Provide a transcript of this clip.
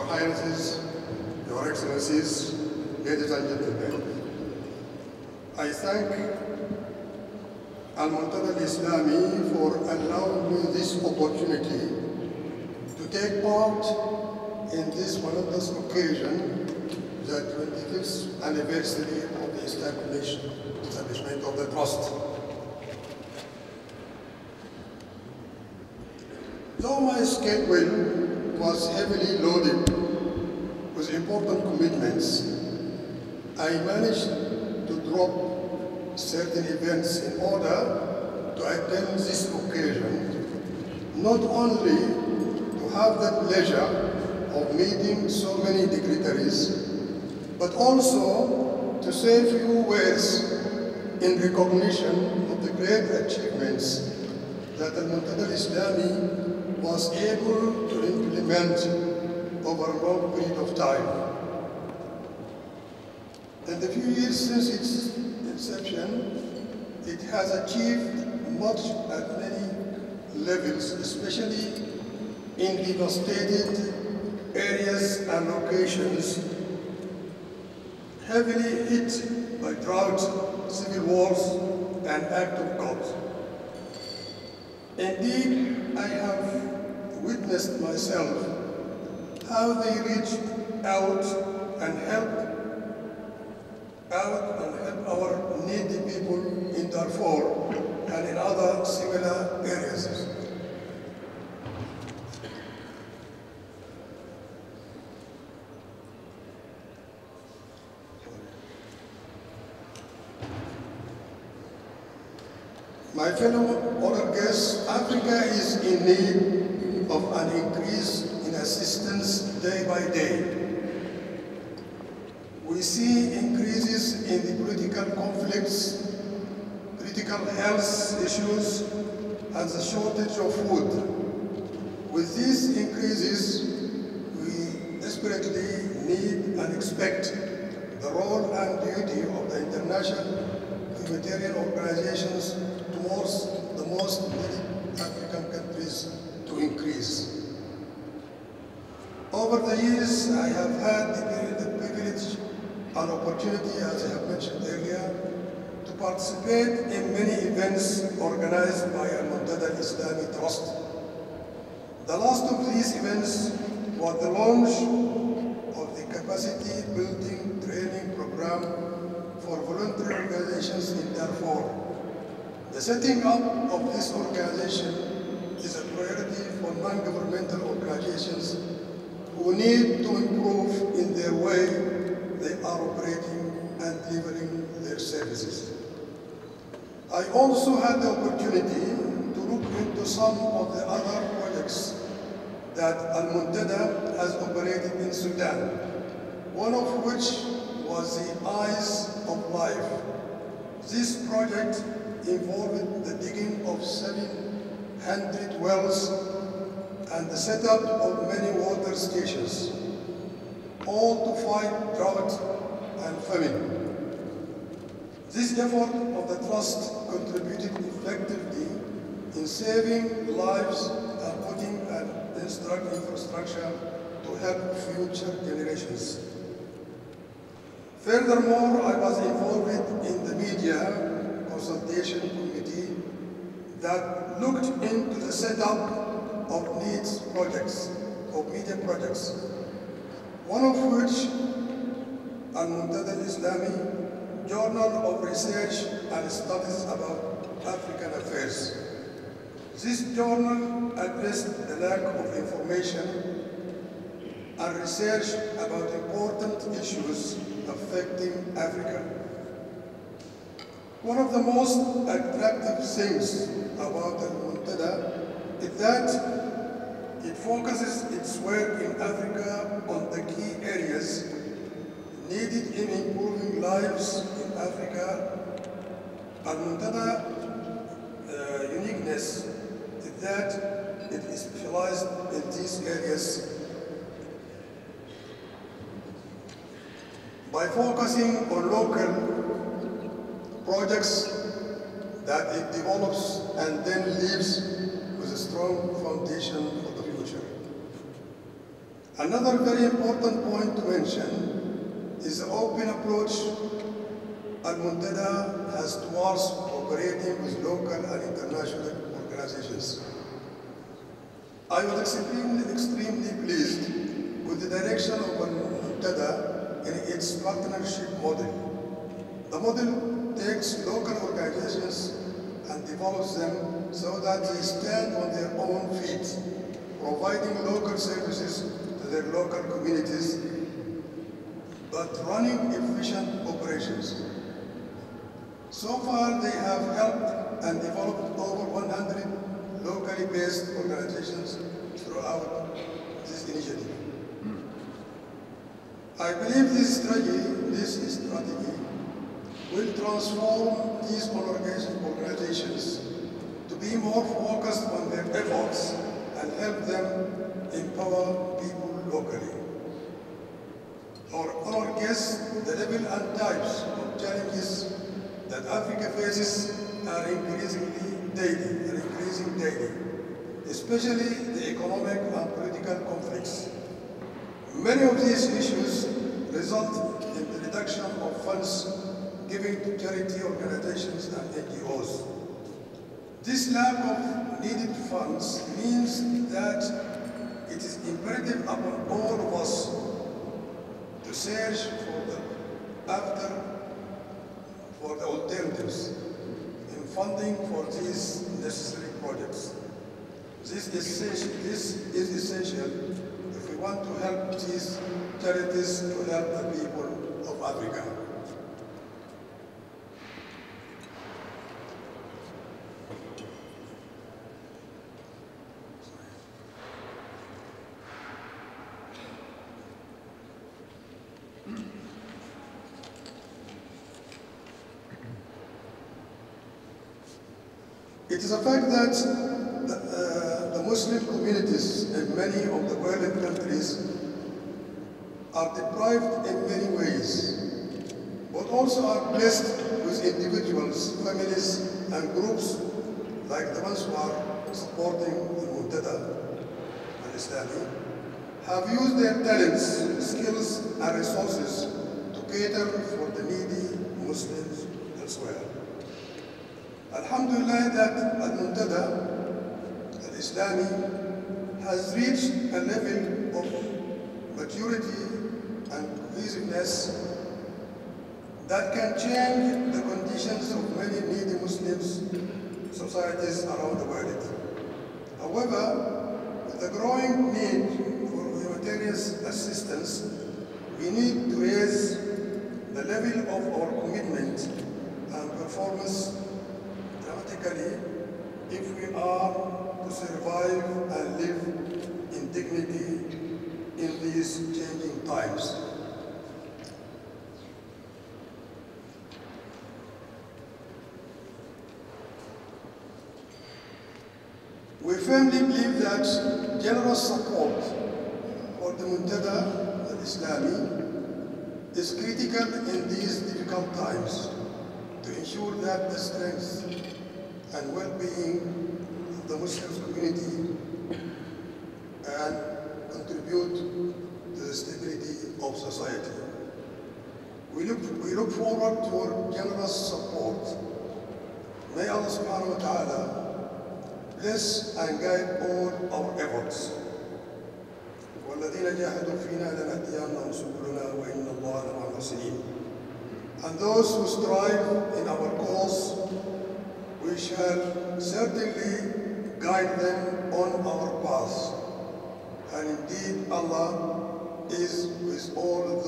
Highnesses, Your Excellencies, ladies and gentlemen, I thank Al-Muntada Al-Islami for allowing me this opportunity to take part in this momentous occasion, the 25th anniversary of the establishment of the Trust. Though my schedule was heavily loaded with important commitments, I managed to drop certain events in order to attend this occasion, not only to have the pleasure of meeting so many dignitaries, but also to say a few words in recognition of the great achievements that Al-Muntada Al-Islami was able to implement over a long period of time. In the few years since its inception, it has achieved much at many levels, especially in devastated areas and locations heavily hit by drought, civil wars, and acts of God. Indeed, I have witnessed myself how they reached out and helped our needy people in Darfur and in other similar areas. My fellow honored guests, Africa is in need of an increase in assistance day by day. We see increases in the political conflicts, critical health issues, and the shortage of food. With these increases, we desperately need and expect the role and duty of the international humanitarian organizations towards the most needy African countries to increase. Over the years, I have had the privilege and opportunity, as I have mentioned earlier, to participate in many events organized by Al-Muntada Al-Islami Trust. The last of these events was the launch of the capacity building training program for voluntary organizations in Darfur. The setting up of this organization is a priority for non-governmental organizations who need to improve in their way they are operating and delivering their services. I also had the opportunity to look into some of the other projects that Al-Muntada has operated in Sudan, one of which was the Eyes of Life. This project involved the digging of 700 wells and the setup of many water stations, all to fight drought and famine. This effort of the Trust contributed effectively in saving lives and putting an infrastructure to help future generations. Furthermore, I was involved in the media consultation committee that looked into the setup of media projects, one of which Al-Muntada Al-Islami Journal of Research and Studies about African Affairs. This journal addressed the lack of information and research about important issues affecting Africa. One of the most attractive things about Al-Muntada is that it focuses its work in Africa on the key areas needed in improving lives in Africa. Al-Muntada uniqueness is that it is specialized in these areas by focusing on local projects that it develops and then leaves with a strong foundation for the future. Another very important point to mention is the open approach Al-Muntada has towards cooperating with local and international organizations. I was extremely pleased with the direction of Al-Muntada in its partnership model. The model takes local organizations and develops them so that they stand on their own feet, providing local services to their local communities, but running efficient operations. So far, they have helped and developed over 100 locally based organizations throughout this initiative. I believe this strategy will transform these organizations to be more focused on their efforts and help them empower people locally. Our guess, the level and types of challenges that Africa faces are increasing daily, especially the economic and political conflicts. Many of these issues result in the reduction of funds given to charity organizations and NGOs. This lack of needed funds means that it is imperative upon all of us to search for the alternatives in funding for these necessary projects. This is essential if we want to help these charities to help the people of Africa. It is a fact that the Muslim communities in many of the violent countries are deprived in many ways, but also are blessed with individuals, families, and groups like the ones who are supporting the Muntada al-Islami, have used their talents, skills, and resources to cater for the needy Muslims elsewhere. Alhamdulillah that Al-Muntada al-Islami has reached a level of maturity and cohesiveness that can change the conditions of many needy Muslims societies around the world. However, with the growing need for humanitarian assistance, we need to raise the level of our commitment and performance dramatically if we are to survive and live in dignity in these changing times. We firmly believe that generous support for the Muntada al-Islami is critical in these difficult times to ensure that the strength and well-being of the Muslim community and contribute to the stability of society. We look forward to your generous support. May Allah subhanahu wa ta'ala bless and guide all our efforts. وَالَّذِينَ جَاهَدُوا فِينَا لَنَهْدِيَنَّهُمْ سُبُلَنَا وَإِنَّ اللَّهَ لَمَعَ الْمُحْسِنِينَ. And those who strive in our cause, we shall certainly guide them on our path. And indeed, Allah is with all